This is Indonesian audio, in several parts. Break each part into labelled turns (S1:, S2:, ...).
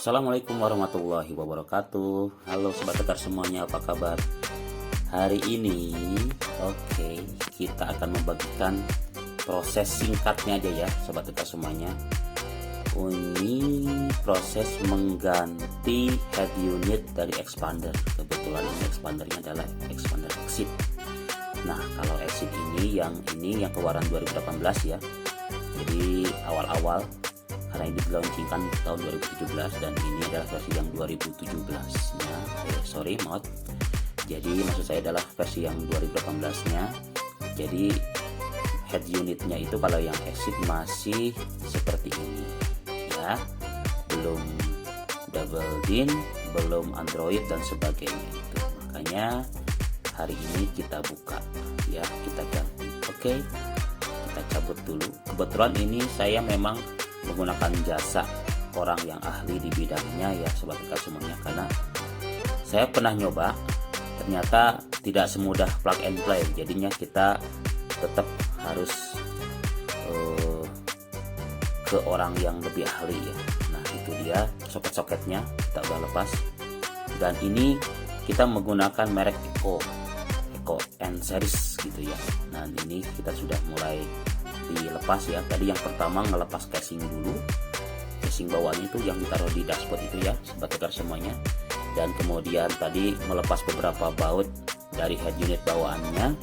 S1: Assalamualaikum warahmatullahi wabarakatuh. Halo sobat tekar semuanya, apa kabar? Hari ini kita akan membagikan proses singkatnya aja ya sobat tekar semuanya. Ini proses mengganti head unit dari expander. Kebetulan ini expandernya adalah expander exit. Nah, kalau exit ini yang keluaran 2018 ya. Jadi awal-awal, karena ini dilaunchingkan tahun 2017 dan ini adalah versi yang 2017 nya. Jadi maksud saya adalah versi yang 2018 nya. Jadi head unitnya itu kalau yang exit masih seperti ini ya, belum double DIN, belum Android dan sebagainya itu. Makanya hari ini kita buka ya, kita ganti. Kita cabut dulu. Kebetulan ini saya memang menggunakan jasa orang yang ahli di bidangnya ya sobat tekar semuanya, karena saya pernah nyoba, ternyata tidak semudah plug and play. Jadinya kita tetap harus ke orang yang lebih ahli ya. Nah, itu dia soket-soketnya kita udah lepas, dan ini kita menggunakan merek Eco N series gitu ya. Nah, ini kita sudah mulai dilepas ya. Tadi yang pertama ngelepas casing dulu, casing bawahnya itu yang ditaruh di dashboard itu ya sobat tekar semuanya, dan kemudian tadi melepas beberapa baut dari head unit bawaannya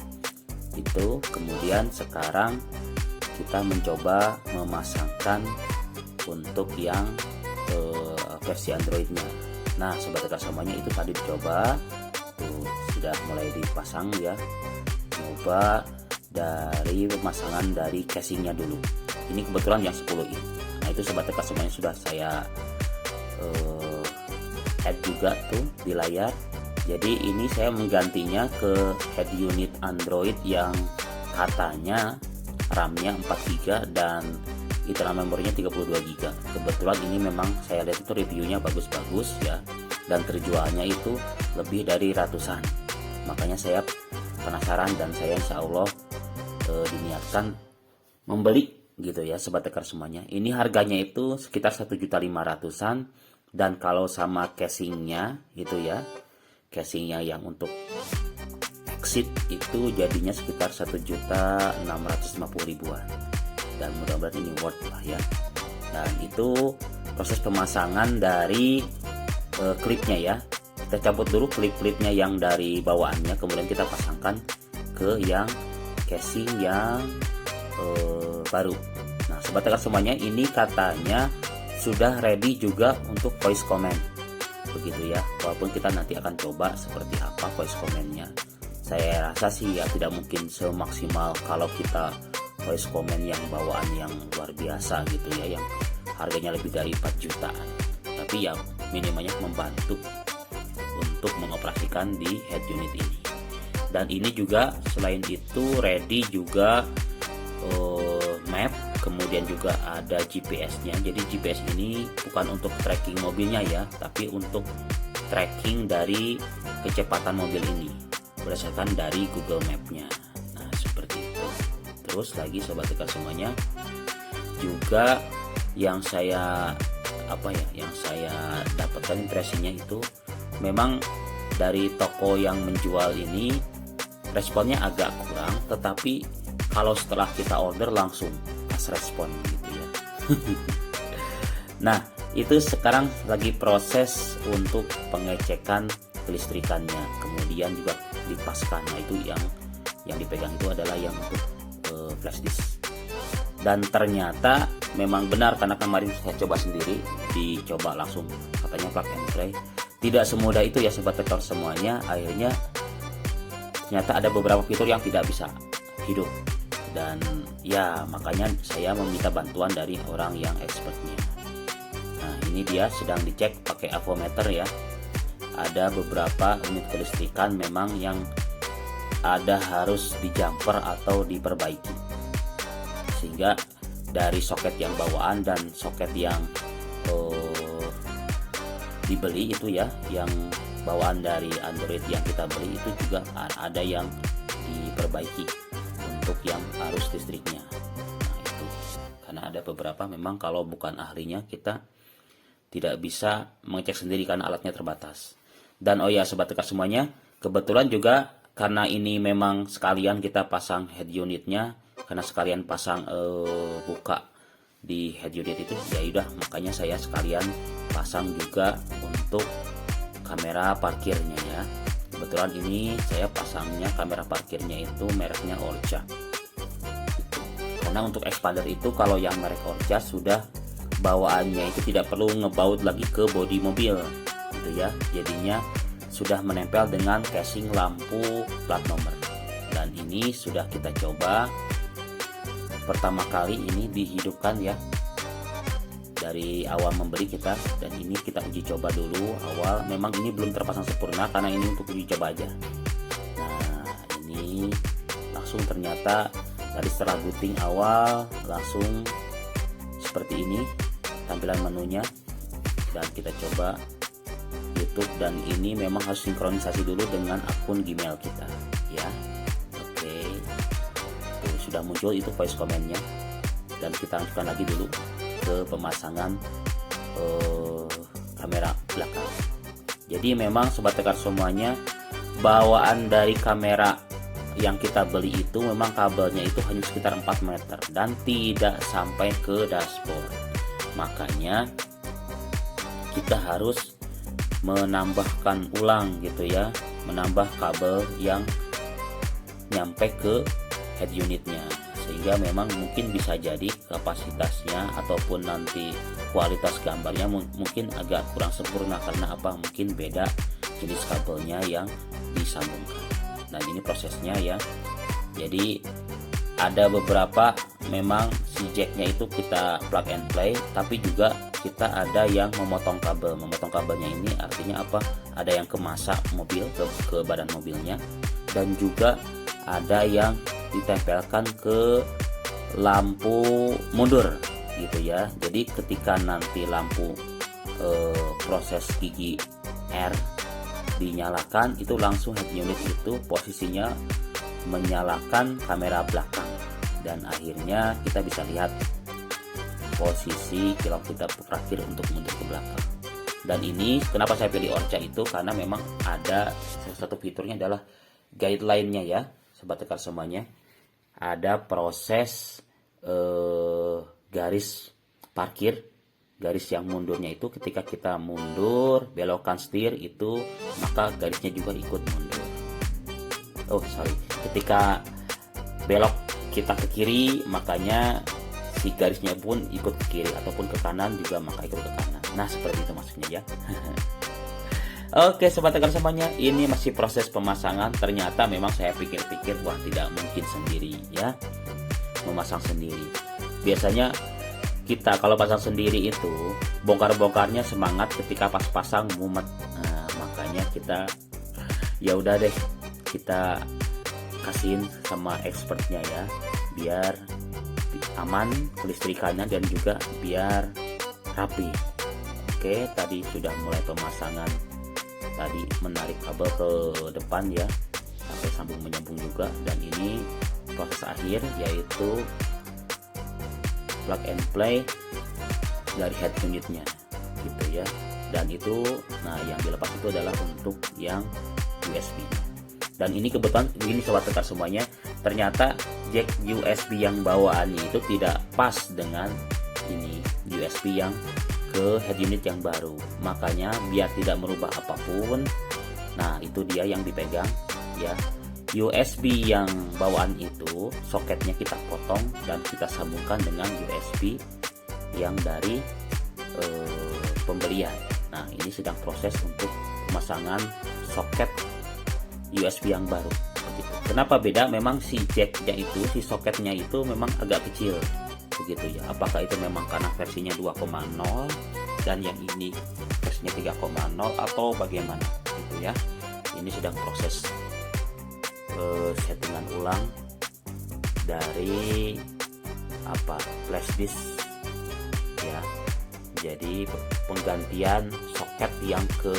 S1: itu. Kemudian sekarang kita mencoba memasangkan untuk yang versi Androidnya. Nah sobat tekar semuanya, itu tadi dicoba tuh, sudah mulai dipasang ya. Coba dari pemasangan dari casingnya dulu. Ini kebetulan yang 10 in. Nah itu sobat tekar semuanya sudah saya add juga tuh di layar. Jadi ini saya menggantinya ke head unit Android yang katanya RAM-nya 4GB dan internal memorinya 32GB. Kebetulan ini memang saya lihat itu reviewnya bagus-bagus ya, dan terjualnya itu lebih dari ratusan. Makanya saya penasaran dan saya insya Allah diniatkan membeli gitu ya sobat tekar semuanya. Ini harganya itu sekitar 1.500.000-an, dan kalau sama casingnya gitu ya, casingnya yang untuk exit itu jadinya sekitar 1.650.000-an, dan mudah-mudahan ini worth lah ya. Dan itu proses pemasangan dari klipnya ya. Kita cabut dulu klip-klipnya yang dari bawaannya, kemudian kita pasangkan ke yang casing yang baru. Nah sobat tekar semuanya, ini katanya sudah ready juga untuk voice comment begitu ya, walaupun kita nanti akan coba seperti apa voice commentnya. Saya rasa sih ya tidak mungkin semaksimal kalau kita voice comment yang bawaan yang luar biasa gitu ya, yang harganya lebih dari 4 jutaan, tapi yang minimalnya membantu untuk mengoperasikan di head unit ini. Dan ini juga selain itu ready juga map, kemudian juga ada GPS-nya. Jadi GPS ini bukan untuk tracking mobilnya ya, tapi untuk tracking dari kecepatan mobil ini berdasarkan dari Google Map-nya. Nah seperti itu. Terus lagi sobat tekar semuanya, juga yang saya dapatkan impresinya itu memang dari toko yang menjual ini responnya agak kurang, tetapi kalau setelah kita order langsung pas respon gitu ya. Nah itu sekarang lagi proses untuk pengecekan kelistrikannya, kemudian juga dipaskan. Nah itu yang dipegang itu adalah yang untuk flash disk. Dan ternyata memang benar, karena kemarin saya coba sendiri, dicoba langsung katanya plug and play. Tidak semudah itu ya sobat tekar semuanya. Akhirnya ternyata ada beberapa fitur yang tidak bisa hidup, dan ya makanya saya meminta bantuan dari orang yang expertnya. Nah ini dia sedang dicek pakai avometer ya. Ada beberapa unit kelistrikan memang yang ada harus dijumper atau diperbaiki, sehingga dari soket yang bawaan dan soket yang dibeli itu ya, yang bawaan dari Android yang kita beli itu juga ada yang diperbaiki untuk yang arus listriknya. Nah itu karena ada beberapa memang kalau bukan ahlinya kita tidak bisa mengecek sendiri karena alatnya terbatas. Dan oh ya sobat tekar semuanya, kebetulan juga karena ini memang sekalian kita pasang head unitnya, karena sekalian pasang buka di head unit itu, ya udah makanya saya sekalian pasang juga untuk kamera parkirnya ya. Kebetulan ini saya pasangnya kamera parkirnya itu mereknya Orca. Karena untuk expander itu kalau yang merek Orca sudah bawaannya itu tidak perlu ngebaut lagi ke bodi mobil gitu ya. Jadinya sudah menempel dengan casing lampu plat nomor. Dan ini sudah kita coba pertama kali ini dihidupkan ya. Dari awal membeli kita, dan ini kita uji coba dulu awal. Memang ini belum terpasang sempurna karena ini untuk uji coba aja. Nah, ini langsung ternyata tadi setelah booting awal langsung seperti ini tampilan menunya, dan kita coba YouTube, dan ini memang harus sinkronisasi dulu dengan akun Gmail kita ya. Oke, tuh, sudah muncul itu voice commandnya, dan kita lanjutkan lagi dulu ke pemasangan kamera belakang. Jadi memang sobat tekar semuanya, bawaan dari kamera yang kita beli itu memang kabelnya itu hanya sekitar 4 meter dan tidak sampai ke dashboard. Makanya kita harus menambahkan ulang gitu ya, menambah kabel yang nyampe ke head unitnya, sehingga memang mungkin bisa jadi kapasitasnya ataupun nanti kualitas gambarnya mungkin agak kurang sempurna karena apa, mungkin beda jenis kabelnya yang disambungkan. Nah ini prosesnya ya. Jadi ada beberapa memang si jacknya itu kita plug and play, tapi juga kita ada yang memotong kabel. Memotong kabelnya ini artinya apa? Ada yang ke masa mobil, ke badan mobilnya, dan juga ada yang ditempelkan ke lampu mundur gitu ya. Jadi ketika nanti lampu proses gigi R dinyalakan, itu langsung head unit itu posisinya menyalakan kamera belakang, dan akhirnya kita bisa lihat posisi kilau kita terakhir untuk mundur ke belakang. Dan ini kenapa saya pilih Orca itu karena memang ada salah satu fiturnya adalah guideline-nya ya sobat tekar semuanya. Ada proses garis parkir, garis yang mundurnya itu ketika kita mundur belokkan setir itu, maka garisnya juga ikut mundur. Ketika belok kita ke kiri, makanya si garisnya pun ikut ke kiri, ataupun ke kanan juga maka ikut ke kanan. Nah seperti itu maksudnya ya. Oke sobat tekar semuanya, ini masih proses pemasangan. Ternyata memang saya pikir-pikir, wah tidak mungkin sendiri ya, memasang sendiri. Biasanya kita kalau pasang sendiri itu bongkar-bongkarnya semangat, ketika pas pasang mumet. Nah, makanya kita ya udah deh, kita kasihin sama expertnya ya, biar aman kelistrikannya dan juga biar rapi. Oke, tadi sudah mulai pemasangan, tadi menarik kabel ke depan ya sampai sambung menyambung juga, dan ini proses akhir yaitu plug and play dari head unitnya gitu ya. Dan itu nah yang dilepas itu adalah untuk yang USB. Dan ini kebetulan ini sobat tekar semuanya, ternyata jack USB yang bawaannya itu tidak pas dengan ini USB yang ke head unit yang baru. Makanya biar tidak merubah apapun, nah itu dia yang dipegang ya. USB yang bawaan itu soketnya kita potong dan kita sambungkan dengan USB yang dari pembelian. Nah ini sedang proses untuk pemasangan soket USB yang baru begitu. Kenapa beda? Memang si jacknya itu, si soketnya itu memang agak kecil begitu ya. Apakah itu memang karena versinya 2.0 dan yang ini versinya 3.0 atau bagaimana gitu ya. Ini sedang proses settingan ulang dari flash disk ya. Jadi penggantian soket yang ke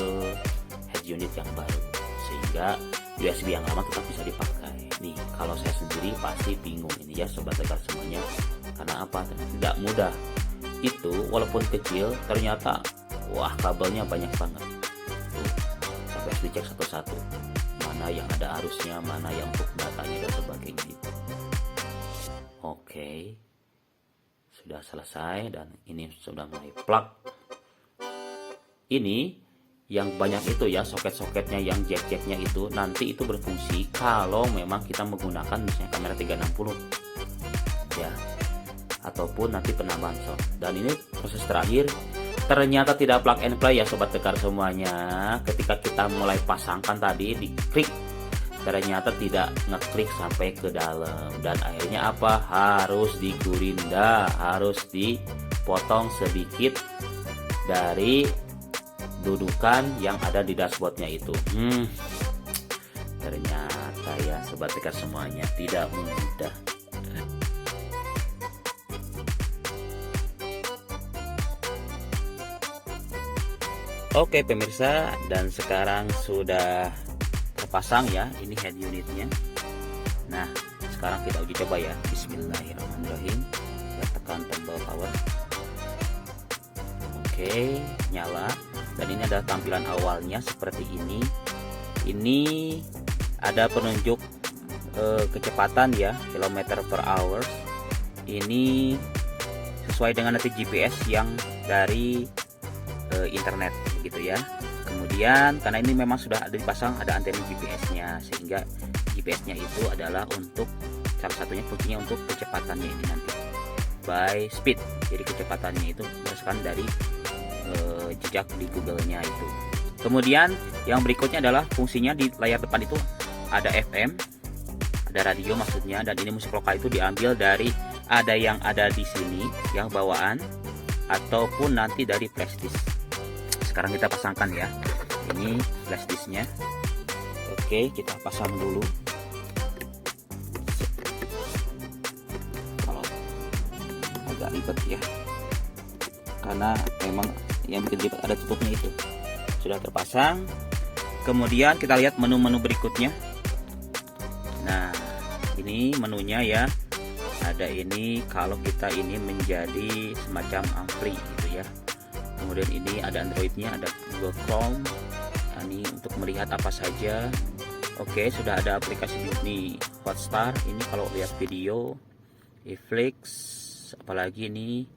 S1: head unit yang baru, sehingga USB yang lama tetap bisa dipakai. Nih kalau saya sendiri pasti bingung ini ya sobat tekar semuanya, karena apa? Tidak mudah. Itu walaupun kecil ternyata Wah, kabelnya banyak banget tuh, sampai harus dicek satu-satu mana yang ada arusnya, mana yang untuk datanya dan sebagainya itu. Oke, sudah selesai dan ini sudah mulai plug. Ini yang banyak itu ya, soket-soketnya yang jack-jacknya itu nanti itu berfungsi kalau memang kita menggunakan misalnya kamera 360 ya, ataupun nanti penambahan sound. Dan ini proses terakhir, ternyata tidak plug and play ya sobat tekar semuanya. Ketika kita mulai pasangkan tadi, diklik, ternyata tidak ngeklik sampai ke dalam, dan akhirnya apa, harus digurinda, harus dipotong sedikit dari dudukan yang ada di dashboardnya itu. Ternyata ya sobat tekar semuanya tidak mudah. Oke pemirsa, dan sekarang sudah terpasang ya, ini head unitnya. Nah, sekarang kita uji coba ya. Bismillahirrahmanirrahim. Kita tekan tombol power. Oke, nyala. Dan ini ada tampilan awalnya seperti ini. Ini ada penunjuk kecepatan ya, kilometer per hour. Ini sesuai dengan nanti GPS yang dari internet gitu ya. Kemudian karena ini memang sudah ada dipasang, ada antena GPS-nya, sehingga GPS-nya itu adalah untuk salah satunya fungsinya untuk kecepatannya ini nanti by speed. Jadi kecepatannya itu berdasarkan dari jejak di Google-nya itu. Kemudian yang berikutnya adalah fungsinya di layar depan itu ada FM, ada radio maksudnya, dan ini musik lokal itu diambil dari ada yang ada di sini yang bawaan ataupun nanti dari flashdisk. Sekarang kita pasangkan ya, ini flashdisknya. Oke, kita pasang dulu. Kalau agak ribet ya, karena memang yang bikin ribet ada tutupnya itu. Sudah terpasang. Kemudian kita lihat menu-menu berikutnya. Nah, ini menunya ya. Ada ini kalau kita ini menjadi semacam ampli gitu ya. Kemudian ini ada Androidnya, ada Google Chrome. Nah, ini untuk melihat apa saja. Oke, sudah ada aplikasi ini Hotstar. Ini kalau lihat video, Netflix, apalagi ini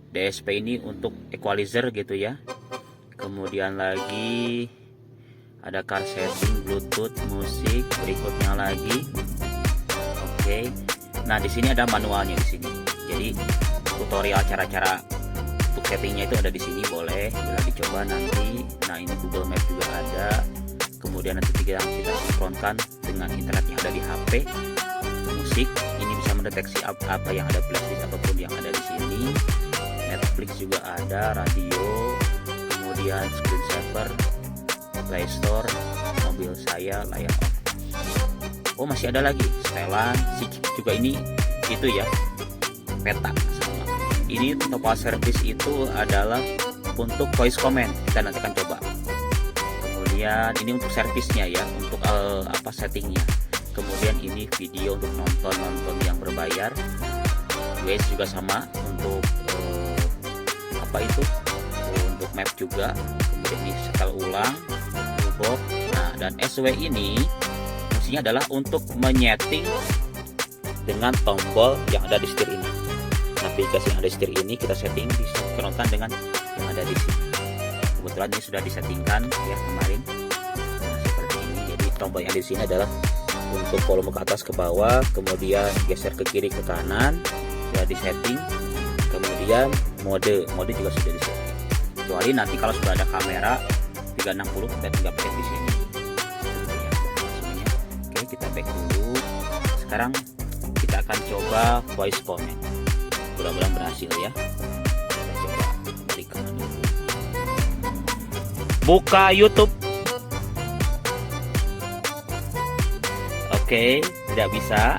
S1: DSP ini untuk equalizer gitu ya. Kemudian lagi ada car setting, Bluetooth, musik. Berikutnya lagi. Oke. Nah, di sini ada manualnya di sini. Jadi tutorial cara-cara untuk settingnya itu ada di sini, boleh bila dicoba nanti. Nah, ini Google Map juga ada. Kemudian nanti kita sinkronkan dengan internet yang ada di HP. Musik ini bisa mendeteksi apa yang ada playlist apapun yang ada di sini. Netflix juga ada, radio, kemudian screensaver, Play Store, mobil saya, layar off. Oh, masih ada lagi setelan, juga ini itu ya, peta. Ini total service itu adalah untuk voice command, kita nanti akan coba. Kemudian ini untuk servisnya ya, untuk settingnya. Kemudian ini video untuk nonton yang berbayar. Waze juga sama untuk untuk map juga. Kemudian ini setel ulang, toolbox. Nah, dan SW ini fungsinya adalah untuk menyeting dengan tombol yang ada di setir ini. Aplikasi yang ada di setir ini kita setting disinkronkan dengan yang ada di sini. Kebetulan ini sudah disettingkan ya kemarin. Nah, seperti ini. Jadi tombol yang ada di sini adalah untuk volume ke atas ke bawah, kemudian geser ke kiri ke kanan, sudah disetting. Kemudian mode juga sudah disetting. Kecuali nanti kalau sudah ada kamera 360 kita tinggal pencet di sini. Oke, kita back dulu. Sekarang kita akan coba voice command. Mudah-mudahan berhasil ya. Kita coba berikan dulu. Buka YouTube. Oke, tidak bisa.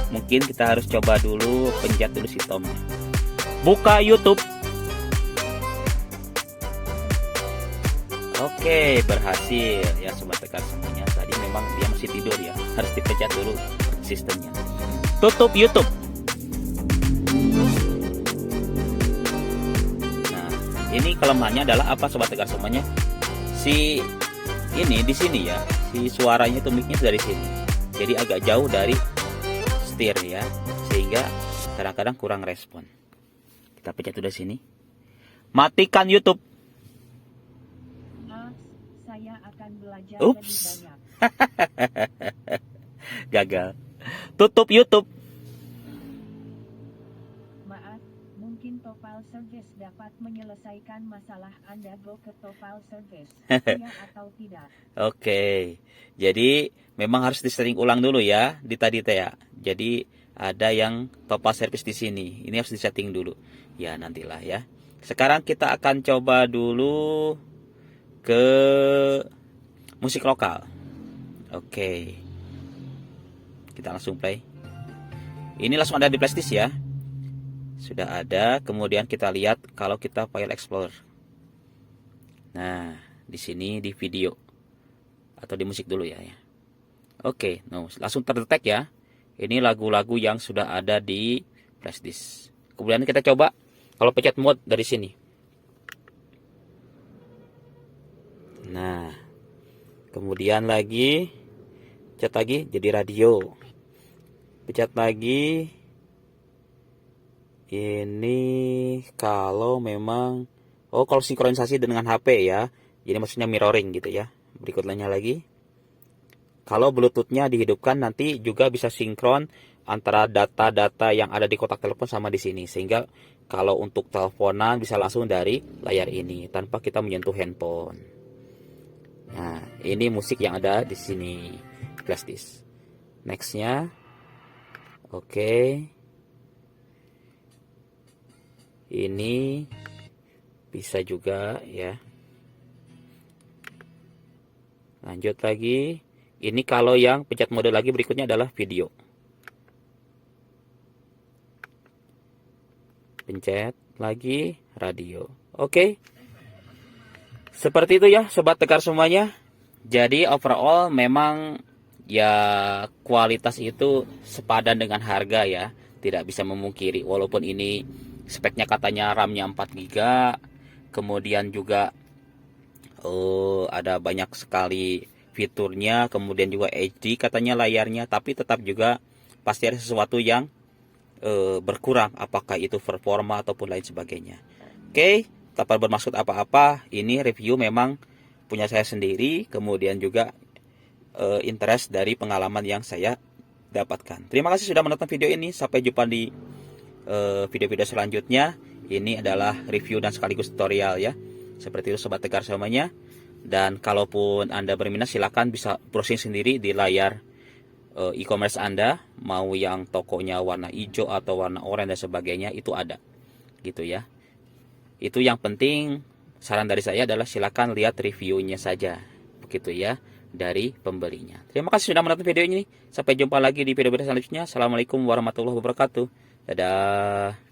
S1: Mungkin kita harus coba dulu, pencet dulu si tomnya. Buka YouTube. Oke, berhasil ya sobat tekar semuanya. Tadi memang dia masih tidur ya, harus dipencet dulu sistemnya. Tutup YouTube. Nah, Ini kelemahannya adalah apa sobat tegar semuanya? Si ini di sini ya, si suaranya itu mic-nya dari sini. Jadi agak jauh dari setir ya, sehingga kadang-kadang kurang respon. Kita pencet udah sini. Matikan YouTube.
S2: Saya akan belajar
S1: Ups.
S2: lebih banyak.
S1: Gagal. Tutup YouTube.
S2: Maaf, mungkin Topal Service dapat menyelesaikan masalah Anda. Go ke Topal Service. Iya atau tidak?
S1: Oke. Jadi memang harus di-setting ulang dulu ya di tadi teh ya. Jadi ada yang Topal Service di sini. Ini harus di-setting dulu. Ya, nantilah ya. Sekarang kita akan coba dulu ke musik lokal. Oke. Kita langsung play. Ini langsung ada di playlist ya. Sudah ada. Kemudian kita lihat kalau kita file explorer. Nah, di sini di video atau di musik dulu ya. Oke, langsung terdetek ya. Ini lagu-lagu yang sudah ada di playlist. Kemudian kita coba kalau pencet mode dari sini. Nah, kemudian lagi pencet lagi jadi radio. Pencet lagi. Ini kalau memang kalau sinkronisasi dengan HP ya. Jadi maksudnya mirroring gitu ya. Berikutnya lagi. Kalau Bluetooth-nya dihidupkan nanti juga bisa sinkron antara data-data yang ada di kotak telepon sama di sini. Sehingga kalau untuk teleponan bisa langsung dari layar ini tanpa kita menyentuh handphone. Nah, ini musik yang ada di sini. Playlist. Next-nya. Oke. Ini bisa juga ya. Lanjut lagi. Ini kalau yang pencet mode lagi berikutnya adalah video. Pencet lagi radio. Oke. Seperti itu ya sobat tegar semuanya. Jadi overall memang ya kualitas itu sepadan dengan harga ya. Tidak bisa memungkiri walaupun ini speknya katanya RAM-nya 4 GB. Kemudian juga ada banyak sekali fiturnya, kemudian juga HD katanya layarnya, tapi tetap juga pasti ada sesuatu yang berkurang, apakah itu performa ataupun lain sebagainya. Oke, tanpa bermaksud apa-apa, ini review memang punya saya sendiri, kemudian juga interest dari pengalaman yang saya dapatkan. Terima kasih sudah menonton video ini, sampai jumpa di video-video selanjutnya. Ini adalah review dan sekaligus tutorial ya. Seperti itu sobat tegar semuanya. Dan kalaupun Anda berminat silahkan bisa browsing sendiri di layar e-commerce Anda, mau yang tokonya warna hijau atau warna oranye dan sebagainya, itu ada gitu ya. Itu yang penting, saran dari saya adalah silakan lihat reviewnya saja begitu ya dari pembelinya. Terima kasih sudah menonton video ini, sampai jumpa lagi di video-video selanjutnya. Assalamualaikum warahmatullahi wabarakatuh. Dadah.